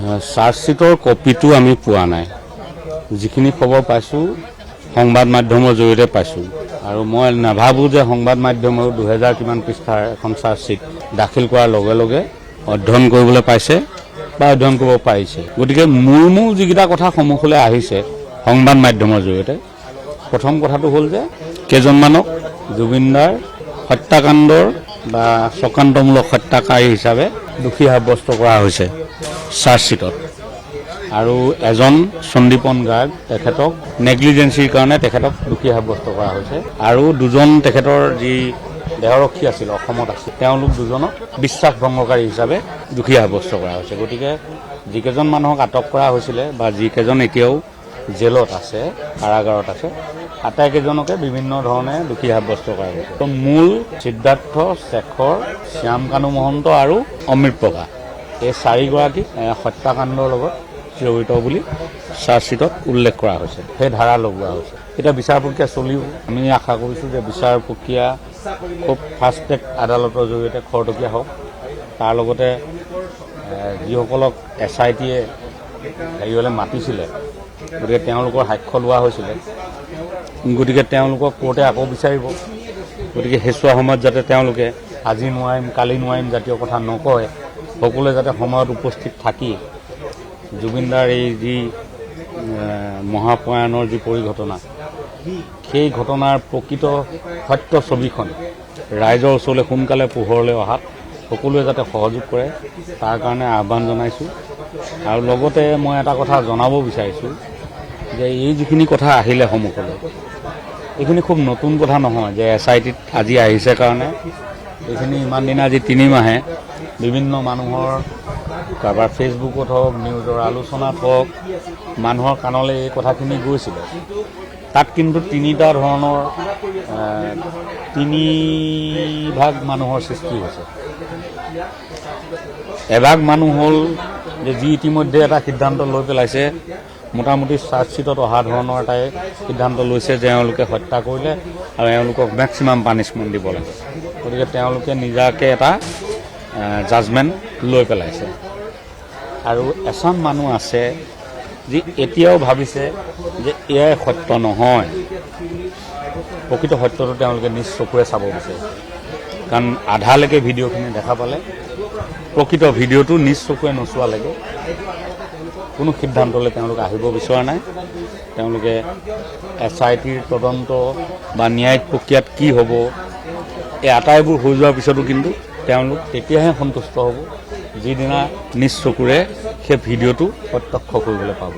চাৰ্জশ্বিটৰ কপিটো আমি পোৱা নাই। যিখিনি খবৰ পাইছোঁ সংবাদ মাধ্যমৰ জৰিয়তে পাইছোঁ, আৰু মই নাভাবোঁ যে সংবাদ মাধ্যমেও 2000 কিমান পৃষ্ঠাৰ এখন চাৰ্জশ্বিট দাখিল কৰাৰ লগে লগে অধ্যয়ন কৰিবলৈ পাইছে বা অধ্যয়ন কৰিব পাৰিছে। গতিকে মূল যিকেইটা কথা সন্মুখলৈ আহিছে সংবাদ মাধ্যমৰ জৰিয়তে, প্ৰথম কথাটো হ'ল যে কেইজনমানক জুবিনদাৰ হত্যাকাণ্ডৰ বা চক্ৰান্তমূলক হত্যাকাৰী হিচাপে দোষী সাব্যস্ত কৰা হৈছে চাৰ্জশ্বিটত, আৰু এজন সন্দীপন গাৰ্গ তেখেতক নেগলিজেঞ্চিৰ কাৰণে তেখেতক দোষী সাব্যস্ত কৰা হৈছে, আৰু দুজন তেখেতৰ যি দেহৰক্ষী আছিল অসমত আছিল তেওঁলোক দুজনক বিশ্বাস ভংগকাৰী হিচাপে দোষী সাব্যস্ত কৰা হৈছে। গতিকে যিকেইজন মানুহক আটক কৰা হৈছিলে বা যিকেইজন এতিয়াও জেলত আছে, কাৰাগাৰত আছে, আটাইকেইজনকে বিভিন্ন ধৰণে দোষী সাব্যস্ত কৰা হৈছে। মূল সিদ্ধাৰ্থ, শেখৰ, শ্যাম কানু মহন্ত আৰু অমৃত প্ৰভা, এই চাৰিগৰাকীক হত্যাকাণ্ডৰ লগত জড়িত বুলি চাৰ্জশ্বিটত উল্লেখ কৰা হৈছে, সেই ধাৰা লগোৱা হৈছে। এতিয়া বিচাৰ প্ৰক্ৰিয়া চলিও আমি আশা কৰিছোঁ যে বিচাৰ প্ৰক্ৰিয়া খুব ফাষ্ট ট্ৰেক আদালতৰ জৰিয়তে খৰতকীয়া হওক। তাৰ লগতে যিসকলক SITয়ে হেৰিলৈ মাতিছিলে, গতিকে তেওঁলোকৰ সাক্ষ্য লোৱা হৈছিলে, গতিকে তেওঁলোকক কোৰ্টে আকৌ বিচাৰিব। গতিকে সেইচোৱা সময়ত যাতে তেওঁলোকে আজি নোৱাৰিম কালি নোৱাৰিম জাতীয় কথা নকয়, সকলোৱে যাতে সময়ত উপস্থিত থাকি জুবিনদাৰ এই যি মহাপ্ৰয়াণৰ যি পৰিঘটনা, সেই ঘটনাৰ প্ৰকৃত সত্য ছবিখন ৰাইজৰ ওচৰলৈ সোনকালে পোহৰলৈ অহাত সকলোৱে যাতে সহযোগ কৰে, তাৰ কাৰণে আহ্বান জনাইছোঁ। আৰু লগতে মই এটা কথা জনাব বিচাৰিছোঁ যে এই যিখিনি কথা আহিলে সন্মুখলৈ, এইখিনি খুব নতুন কথা নহয় যে SITত আজি আহিছে কাৰণে এইখিনি ইমান দিনে আজি 3 মাহে বিভিন্ন মানুহৰ কাৰোবাৰ ফেচবুকত হওক, নিউজৰ আলোচনাত হওক, মানুহৰ কাণলৈ এই কথাখিনি গৈছিলে। তাত কিন্তু 3টা ধৰণৰ 3 ভাগ মানুহৰ সৃষ্টি হৈছে। এভাগ মানুহ হ'ল যে যি ইতিমধ্যে এটা সিদ্ধান্ত লৈ পেলাইছে, মোটামুটি চাৰ্জশ্বিটত অহা ধৰণৰ এটাই সিদ্ধান্ত লৈছে যে এওঁলোকে হত্যা কৰিলে আৰু এওঁলোকক মেক্সিমাম পানিছমেণ্ট দিব লাগে। গতিকে তেওঁলোকে নিজাকৈ এটা জাজমেণ্ট লৈ পেলাইছে। আৰু এচাম মানুহ আছে যি এতিয়াও ভাবিছে যে এয়াই সত্য নহয়, প্ৰকৃত সত্যটো তেওঁলোকে নিজ চকুৰে চাব বিচাৰে। কাৰণ আধালৈকে ভিডিঅ'খিনি দেখা পালে প্ৰকৃত ভিডিঅ'টো নিজ চকুৰে নোচোৱালৈকে কোনো সিদ্ধান্তলৈ তেওঁলোক আহিব বিচৰা নাই। তেওঁলোকে SITৰ তদন্ত বা ন্যায়িক প্ৰক্ৰিয়াত কি হ'ব, এই আটাইবোৰ হৈ যোৱাৰ পিছতো কিন্তু তেওঁলোক তেতিয়াহে সন্তুষ্ট হ'ব যিদিনা নিজ চকুৰে সেই ভিডিঅ'টো প্ৰত্যক্ষ কৰিবলৈ পাব।